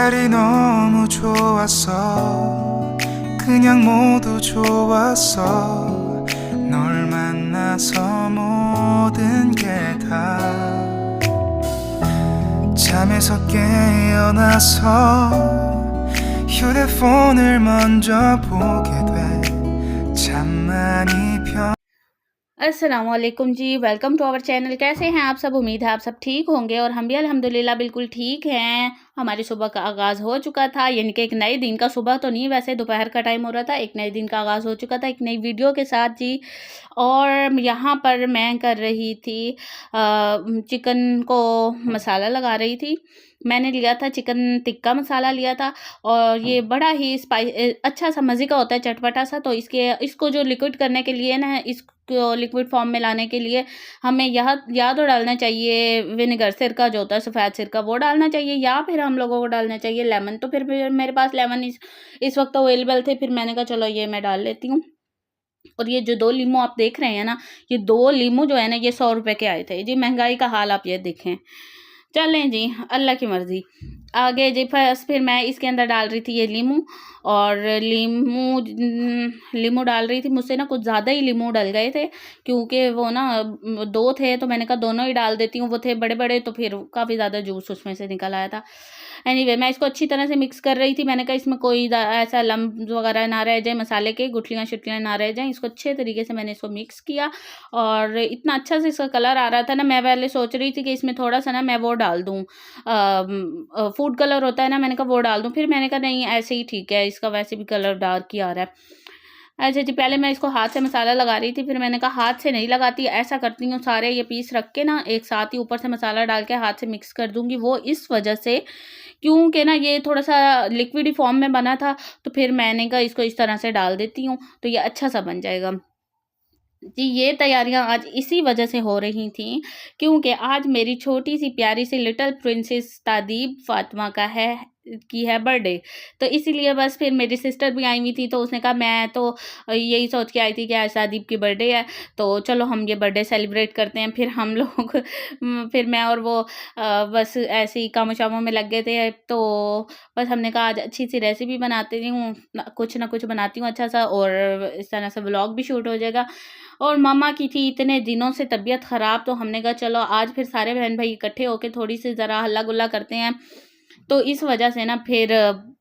날이 너무 좋았어. 그냥 모두 좋았어. 널 만나서 모든 게 다 잠에서 깨어나서 휴대폰을 먼저 보게 돼. 잠만이 편 अस्सलामुअलैकुम जी, welcome to our channel. कैसे हैं आप सब? उम्मीद है आप सब ठीक होंगे और हम भी अल्हम्दुलिल्लाह बिल्कुल ठीक हैं। हमारी सुबह का आगाज़ हो चुका था, यानी कि एक नए दिन का, सुबह तो नहीं वैसे दोपहर का टाइम हो रहा था, एक नए दिन का आगाज़ हो चुका था एक नई वीडियो के साथ जी। और यहाँ पर मैं कर रही थी चिकन को मसाला लगा रही थी। मैंने लिया था चिकन टिक्का मसाला लिया था और ये बड़ा ही अच्छा सा मज़े का होता है, चटपटा सा। तो इसको जो लिक्विड करने के लिए ना, इसको लिक्विड फॉर्म में लाने के लिए हमें या तो डालना चाहिए विनेगर, सिरका जो होता है सफ़ेद सिरका, वो डालना चाहिए, या फिर हम लोगों को डालना चाहिए लेमन। तो फिर मेरे पास लेमन इस वक्त अवेलेबल थे, फिर मैंने कहा चलो ये मैं डाल लेती हूँ। और ये जो 2 लीमू आप देख रहे हैं ना, ये 2 लीमू जो है ना, ये 100 रुपए के आए थे जी। महंगाई का हाल आप ये देखें। चलें जी, अल्लाह की मर्ज़ी। आगे जी फिर मैं इसके अंदर डाल रही थी ये लीमू, और लीमू डाल रही थी। मुझसे ना कुछ ज़्यादा ही लीमू डल गए थे, क्योंकि वो ना 2 थे, तो मैंने कहा दोनों ही डाल देती हूँ। वो थे बड़े-बड़े, तो फिर काफ़ी ज़्यादा जूस उसमें से निकल आया था। एनीवे मैं इसको अच्छी तरह से मिक्स कर रही थी। मैंने कहा इसमें कोई ऐसा लम्ब वगैरह ना रह जाए, मसाले के गुठलियाँ-शुठलियाँ ना रह जाएँ। इसको अच्छे तरीके से मैंने इसको मिक्स किया और इतना अच्छा से इसका कलर आ रहा था ना, मैं पहले सोच रही थी कि इसमें थोड़ा-सा ना मैं वो डाल दूँ, फूड कलर होता है ना, मैंने कहा वो डाल दूँ। फिर मैंने कहा नहीं, ऐसे ही ठीक है, इसका वैसे भी कलर डार्क ही आ रहा है। अच्छा जी, पहले मैं इसको हाथ से मसाला लगा रही थी, फिर मैंने कहा हाथ से नहीं लगाती, ऐसा करती हूँ सारे ये पीस रख के ना एक साथ ही ऊपर से मसाला डाल के हाथ से मिक्स कर दूँगी। वो इस वजह से क्योंकि ना ये थोड़ा-सा लिक्विडी फॉर्म में बना था, तो फिर मैंने कहा इसको इस तरह से डाल देती हूँ, तो ये अच्छा-सा बन जाएगा। जी, ये तैयारियाँ आज इसी वजह से हो रही थीं, क्योंकि आज मेरी छोटी-सी प्यारी-सी लिटिल प्रिंसेस तादीब फ़ातिमा की है बर्थडे। तो इसीलिए बस फिर मेरी सिस्टर भी आई हुई थी, तो उसने कहा मैं तो यही सोच के आई थी कि आज तादीब की बर्थडे है, तो चलो हम ये बर्थडे सेलिब्रेट करते हैं। फिर हम लोग फिर मैं और वो बस ऐसे ही कामों-शामों में लग गए थे, तो बस हमने कहा आज अच्छी-सी रेसिपी बनाती हूँ, कुछ ना कुछ बनाती हूँ अच्छा-सा, और इस तरह से व्लॉग भी शूट हो जाएगा। और मम्मा की थी इतने दिनों से तबीयत ख़राब, तो हमने कहा चलो आज फिर सारे बहन-भाई इकट्ठे होके थोड़ी-सी ज़रा हल्ला-गुल्ला करते हैं। तो इस वजह से ना फिर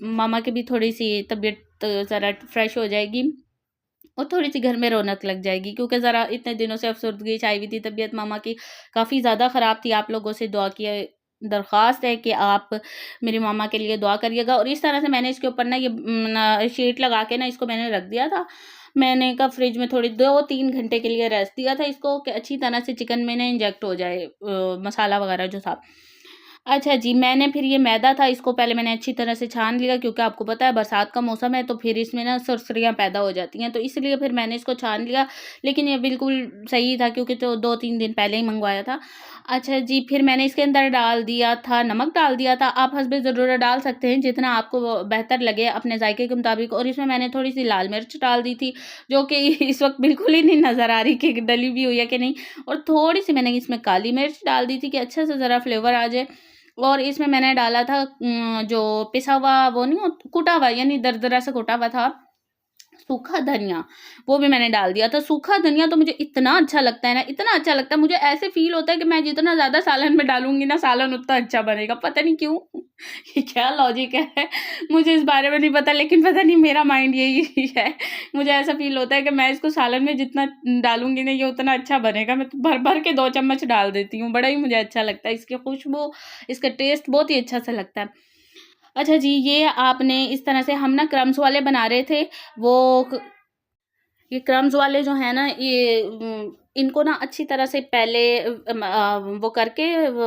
मम्मा की भी थोड़ी-सी तबीयत ज़रा फ्रेश हो जाएगी और थोड़ी-सी घर में रौनक लग जाएगी, क्योंकि ज़रा इतने दिनों से अफ़सरदगी छाई हुई थी, तबीयत मम्मा की काफ़ी ज़्यादा ख़राब थी। आप लोगों से दुआ की दरख्वास्त है कि आप मेरी मम्मा के लिए दुआ करिएगा। और इस तरह से मैंने इसके ऊपर ना ये शीट लगा के ना इसको मैंने रख दिया था। मैंने कहा फ्रिज में थोड़ी 2-3 घंटे के लिए रेस्ट दिया था इसको, कि अच्छी तरह से चिकन में ना इंजेक्ट हो जाए मसाला वगैरह जो था। अच्छा जी, मैंने फिर ये मैदा था, इसको पहले मैंने अच्छी तरह से छान लिया, क्योंकि आपको पता है बरसात का मौसम है, तो फिर इसमें ना सुरसुरियाँ पैदा हो जाती हैं, तो इसलिए फिर मैंने इसको छान लिया। लेकिन ये बिल्कुल सही था, क्योंकि तो 2-3 दिन पहले ही मँगवाया था। अच्छा जी, फिर मैंने इसके अंदर डाल दिया था नमक, डाल दिया था। आप हस्बे ज़रूरत डाल सकते हैं, जितना आपको वो बेहतर लगे अपने जायके के मुताबिक। और इसमें मैंने थोड़ी-सी लाल मिर्च डाल दी थी, जो कि इस वक़्त बिल्कुल ही नहीं नज़र आ रही कि डली भी हुई है कि नहीं। और थोड़ी-सी मैंने इसमें काली मिर्च डाल दी थी, कि अच्छे से ज़रा फ्लेवर आ जाए। और इसमें मैंने डाला था जो पिसा हुआ, वो नहीं कुटा हुआ, यानी दरदरा से कुटा हुआ था सूखा धनिया, वो भी मैंने डाल दिया था। सूखा धनिया तो मुझे इतना अच्छा लगता है ना, इतना अच्छा लगता है, मुझे ऐसे फ़ील होता है कि मैं जितना ज़्यादा सालन में डालूँगी ना, सालन उतना अच्छा बनेगा। पता नहीं क्यों? ये क्या लॉजिक है? मुझे इस बारे में नहीं पता, लेकिन पता नहीं मेरा माइंड यही है। मुझे ऐसा फ़ील होता है कि मैं इसको सालन में जितना डालूँगी ना, ये उतना अच्छा बनेगा। मैं तो भर-भर के 2 चम्मच डाल देती हूँ, बड़ा ही मुझे अच्छा लगता है। इसकी खुशबू, इसका टेस्ट बहुत ही अच्छा सा लगता है। अच्छा जी, ये आपने इस तरह से हम ना क्रम्स वाले बना रहे थे, वो क ये क्रम्स वाले जो हैं ना, ये इनको ना अच्छी तरह से पहले वो करके वो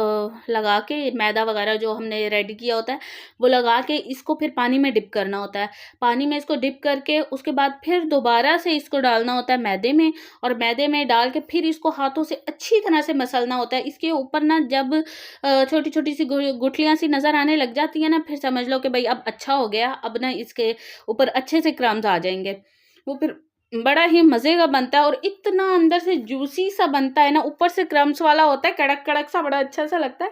लगा के मैदा वगैरह जो हमने रेडी किया होता है, वो लगा के इसको फिर पानी में डिप करना होता है। पानी में इसको डिप करके उसके बाद फिर दोबारा से इसको डालना होता है मैदे में, और मैदे में डाल के फिर इसको हाथों से अच्छी तरह से मसलना होता है। इसके ऊपर ना जब छोटी-छोटी सी गुठलियाँ सी नज़र आने लग जाती है ना, फिर समझ लो कि भई अब अच्छा हो गया, अब ना इसके ऊपर अच्छे से क्रम्स आ जाएँगे। वो फिर बड़ा ही मज़े का बनता है, और इतना अंदर से जूसी सा बनता है ना, ऊपर से क्रम्स वाला होता है, कड़क-कड़क सा, बड़ा अच्छा सा लगता है।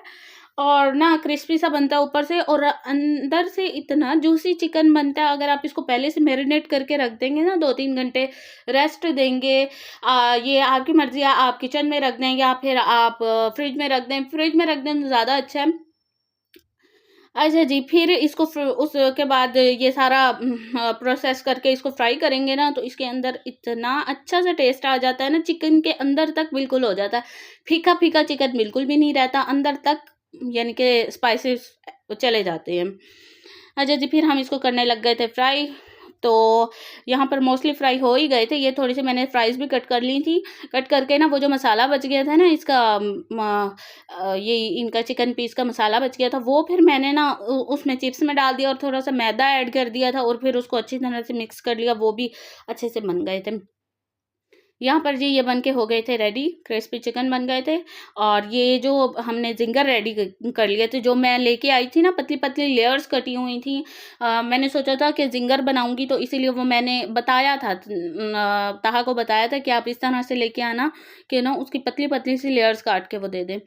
और ना क्रिस्पी सा बनता है ऊपर से, और अंदर से इतना जूसी चिकन बनता है। अगर आप इसको पहले से मैरिनेट करके रख देंगे ना, 2-3 घंटे रेस्ट देंगे, ये आपकी मर्ज़ी है, आप किचन में रख दें या फिर आप फ्रिज में रख दें। फ्रिज में रख दें तो ज़्यादा अच्छा है। अच्छा जी, फिर इसको उसके बाद ये सारा प्रोसेस करके इसको फ्राई करेंगे ना, तो इसके अंदर इतना अच्छा सा टेस्ट आ जाता है ना, चिकन के अंदर तक बिल्कुल हो जाता है। फीका-फीका चिकन बिल्कुल भी नहीं रहता अंदर तक, यानी कि स्पाइसेस चले जाते हैं। अच्छा जी, फिर हम इसको करने लग गए थे फ्राई। तो यहाँ पर मोस्टली फ्राई हो ही गए थे। ये थोड़ी-सी मैंने फ्राइज़ भी कट कर ली थी। कट करके ना वो जो मसाला बच गया था ना इसका, ये इनका चिकन पीस का मसाला बच गया था, वो फिर मैंने ना उसमें चिप्स में डाल दिया और थोड़ा-सा मैदा ऐड कर दिया था और फिर उसको अच्छी तरह से मिक्स कर लिया, वो भी अच्छे से बन गए थे। यहाँ पर जी ये बन के हो गए थे रेडी, क्रिस्पी चिकन बन गए थे। और ये जो हमने ज़िंगर रेडी कर लिए थे, जो मैं लेके आई थी ना, पतली-पतली लेयर्स कटी हुई थी। मैंने सोचा था कि ज़िंगर बनाऊँगी, तो इसीलिए वो मैंने बताया था, ताहा को बताया था कि आप इस तरह से लेके आना कि ना उसकी पतली-पतली सी लेयर्स काट के वो दे दें।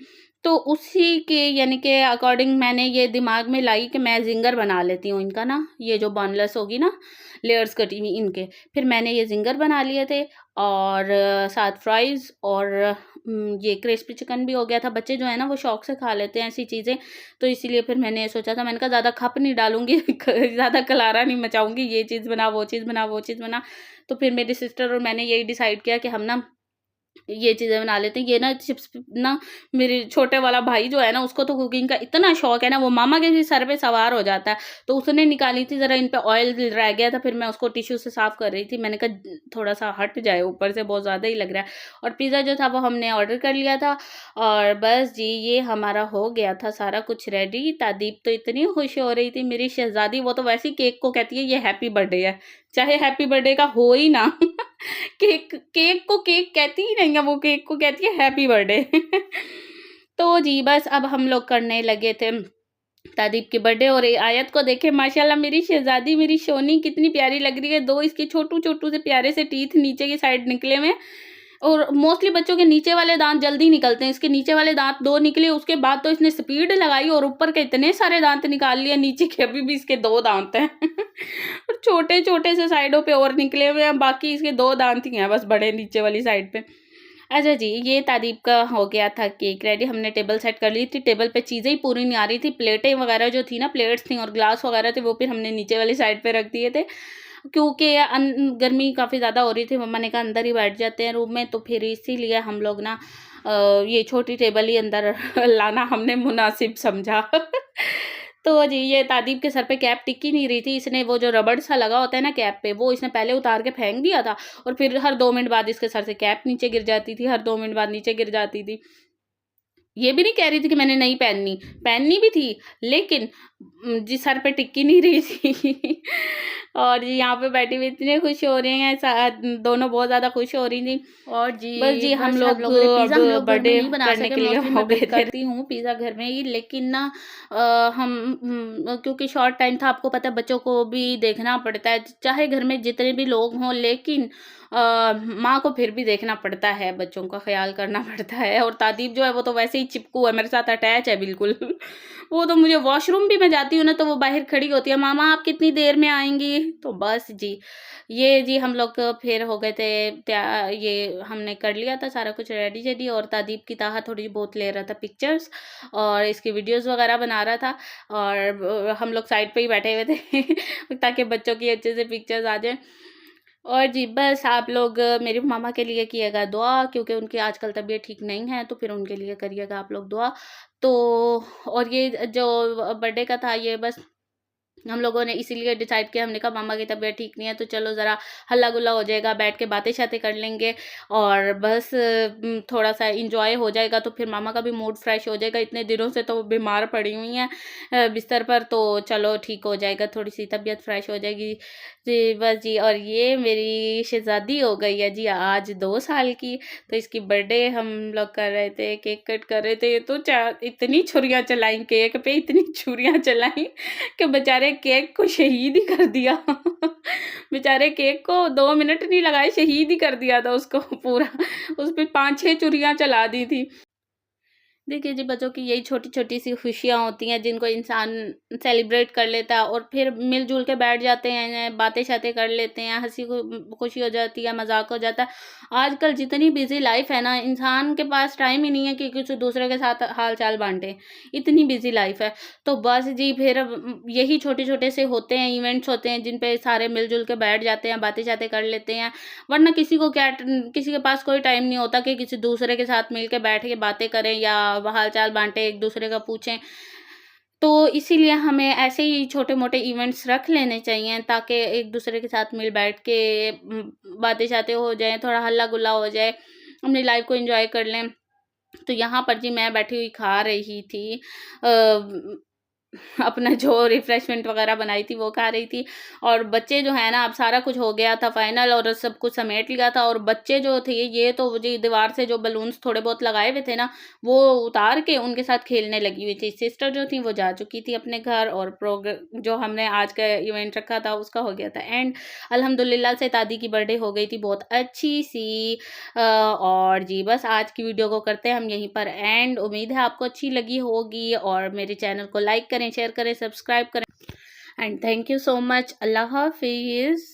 तो उसी के यानी के अकॉर्डिंग मैंने ये दिमाग में लाई कि मैं ज़िंगर बना लेती हूँ इनका ना, ये जो बोनलेस होगी ना, लेयर्स कटी हुई इनके। फिर मैंने ये ज़िंगर बना लिए थे और साथ फ्राइज़ और ये क्रिस्पी चिकन भी हो गया था। बच्चे जो है ना वो शौक से खा लेते हैं ऐसी चीज़ें, तो इसीलिए फिर मैंने सोचा था, मैंने कहा ज़्यादा खप नहीं डालूँगी ज़्यादा खलारा नहीं मचाऊँगी, ये चीज़ बना, वो चीज़ बना, वो चीज़ बना। तो फिर मेरी सिस्टर और मैंने यही डिसाइड किया कि हम ना ये चीज़ें बना लेते हैं। ये ना चिप्स ना, मेरे छोटे वाला भाई जो है ना, उसको तो कुकिंग का इतना शौक है ना, वो मामा के भी सर पे सवार हो जाता है। तो उसने निकाली थी, ज़रा इन पे ऑयल रह गया था, फिर मैं उसको टिश्यू से साफ़ कर रही थी। मैंने कहा थोड़ा-सा हट जाए, ऊपर से बहुत ज़्यादा ही लग रहा है। और पिज़्ज़ा जो था वो हमने ऑर्डर कर लिया था और बस जी ये हमारा हो गया था सारा कुछ रेडी। तादीब तो इतनी खुश हो रही थी, मेरी शहज़ादी, वो तो वैसे ही केक को कहती है ये हैप्पी बर्थडे है, चाहे हैप्पी बर्थडे का हो ही ना। केक केक को केक कहती ही नहीं है, वो केक को कहती है हैप्पी बर्थडे। तो जी बस अब हम लोग करने लगे थे तादीब की बर्थडे, और ये आयत को देखे माशाल्लाह, मेरी शहज़ादी, मेरी शोनी कितनी प्यारी लग रही है। 2 इसके छोटू-छोटू से प्यारे से टीथ नीचे की साइड निकले हुए हैं, और मोस्टली बच्चों के नीचे वाले दाँत जल्दी निकलते हैं। इसके नीचे वाले दाँत 2 निकले, उसके बाद तो इसने स्पीड लगाई और ऊपर के इतने सारे दाँत निकाल लिए, नीचे के अभी भी इसके 2 दाँत हैं। और छोटे-छोटे से साइडों पे और निकले हुए हैं, बाकी इसके 2 दाँत ही हैं बस बड़े नीचे वाली साइड पे। अच्छा जी, ये तादीब का हो गया था केक रेडी। हमने टेबल सेट कर ली थी, टेबल पे चीज़ें ही पूरी नहीं आ रही थी, प्लेटें वगैरह जो थी ना, प्लेट्स थी और ग्लास वगैरह थे, वो फिर हमने नीचे वाली साइड पे रख दिए थे। क्योंकि गर्मी काफ़ी ज़्यादा हो रही थी, मम्मा ने कहा अंदर ही बैठ जाते हैं रूम में, तो फिर इसीलिए हम लोग ना ये छोटी टेबल ही अंदर लाना हमने मुनासिब समझा। तो जी ये तादीब के सर पे कैप टिक ही नहीं रही थी, इसने वो जो रबड़ सा लगा होता है ना कैप पे, वो इसने पहले उतार के फेंक दिया था, और फिर हर 2 मिनट बाद इसके सर से कैप नीचे गिर जाती थी, हर 2 मिनट बाद नीचे गिर जाती थी। ये भी नहीं कह रही थी कि मैंने नहीं पहननी, पहननी भी थी, लेकिन जी सर पे टिक ही नहीं रही थी। और जी यहाँ पे बैठी हुई इतनी खुश हो रही हैं, दोनों बहुत ज़्यादा खुश हो रही थी। और बस जी हम लोग पिज़्ज़ा हम लोग घर में बर्थडे नहीं बना करने सके, के लिए मोस्टली हो मैं गए बेक थे। करती हूँ पिज़्ज़ा घर में ही, लेकिन ना क्योंकि शॉर्ट टाइम था, आपको पता है बच्चों को भी देखना पड़ता है, चाहे घर में जितने भी लोग हों, लेकिन माँ को फिर भी देखना पड़ता है, बच्चों का ख्याल करना पड़ता है। और तादीब जो है वो तो वैसे ही चिपकू है, मेरे साथ अटैच है बिल्कुल। वो तो मुझे वॉशरूम भी मैं जाती हूँ ना, तो वो बाहर खड़ी होती है, मामा आप कितनी देर में आएंगी? तो बस जी ये जी हम लोग फिर हो गए थे ये हमने कर लिया था सारा कुछ रेडी शेडी, और तादीब की ताहा थोड़ी बहुत ले रहा था पिक्चर्स और इसकी वीडियोस वगैरह बना रहा था, और हम लोग साइड पे ही बैठे हुए थे ताकि बच्चों की अच्छे से पिक्चर्स आ जाए। और जी बस आप लोग मेरी मामा के लिए किएगा दुआ, क्योंकि उनकी आजकल तबीयत ठीक नहीं है, तो फिर उनके लिए करिएगा आप लोग दुआ। तो और ये जो बर्थडे का था, ये बस हम लोगों ने इसीलिए डिसाइड किया, हमने कहा मामा की तबीयत ठीक नहीं है, तो चलो ज़रा हल्ला गुल्ला हो जाएगा, बैठ के बातें शातें कर लेंगे, और बस थोड़ा सा इंजॉय हो जाएगा, तो फिर मामा का भी मूड फ्रेश हो जाएगा। इतने दिनों से तो वो बीमार पड़ी हुई हैं बिस्तर पर, तो चलो ठीक हो जाएगा, थोड़ी सी तबीयत फ्रेश हो जाएगी जी। बस जी, और ये मेरी शहज़ादी हो गई है जी आज 2 साल की, तो इसकी बर्थडे हम लोग कर रहे थे, केक कट कर रहे थे, तो इतनी छुरियाँ चलाई केक पे, इतनी छुरियाँ चलाई कि बेचारे केक को शहीद ही कर दिया। बेचारे केक को 2 मिनट नहीं लगाए, शहीद ही कर दिया था उसको पूरा। उस पे 5-6 छुरियाँ चला दी थी। देखिए जी, बच्चों की यही छोटी-छोटी सी खुशियाँ होती हैं जिनको इंसान सेलिब्रेट कर लेता है और फिर मिल-जुल के बैठ जाते हैं, बातें-शातें कर लेते हैं, खुशी हो जाती है, मज़ाक हो जाता है। आजकल जितनी बिज़ी लाइफ़ है ना, इंसान के पास टाइम ही नहीं है कि किसी दूसरे के साथ हाल-चाल बाँटे, इतनी बिज़ी लाइफ़ है। तो बस जी फिर यही छोटे-छोटे से होते हैं, इवेंट्स होते हैं जिन पे सारे मिल-जुल के बैठ जाते हैं, बातें-शातें कर लेते हैं। वरना किसी के पास कोई टाइम नहीं होता कि किसी दूसरे के साथ मिल के बैठ के बातें करें या हाल-चाल बाँटें, एक दूसरे का पूछें। तो इसीलिए हमें ऐसे ही छोटे-मोटे इवेंट्स रख लेने चाहिए ताकि एक दूसरे के साथ मिल बैठ के बातें-शातें हो जाएँ, थोड़ा हल्ला-गुल्ला हो जाए, अपनी लाइफ़ को एन्जॉय कर लें। तो यहाँ पर जी मैं बैठी हुई खा रही थी अपना जो रिफ्रेशमेंट वगैरह बनाई थी वो खा रही थी और बच्चे जो है ना, अब सारा कुछ हो गया था फाइनल और सब कुछ समेट लिया था और बच्चे जो थे ये तो जी दीवार से जो बलून्स थोड़े बहुत लगाए हुए थे ना, वो उतार के उनके साथ खेलने लगी हुई थी। सिस्टर जो थी वो जा चुकी थी अपने घर और जो हमने आज का इवेंट रखा था उसका हो गया था एंड अल्हम्दुलिल्लाह से दादी की बर्थडे हो गई थी बहुत अच्छी सी। और जी बस आज की वीडियो को करते हैं हम यहीं पर एंड। उम्मीद है आपको अच्छी लगी होगी और मेरे चैनल को लाइक करें, शेयर करें, सब्सक्राइब करें and thank you so much. अल्लाह हाफिज़।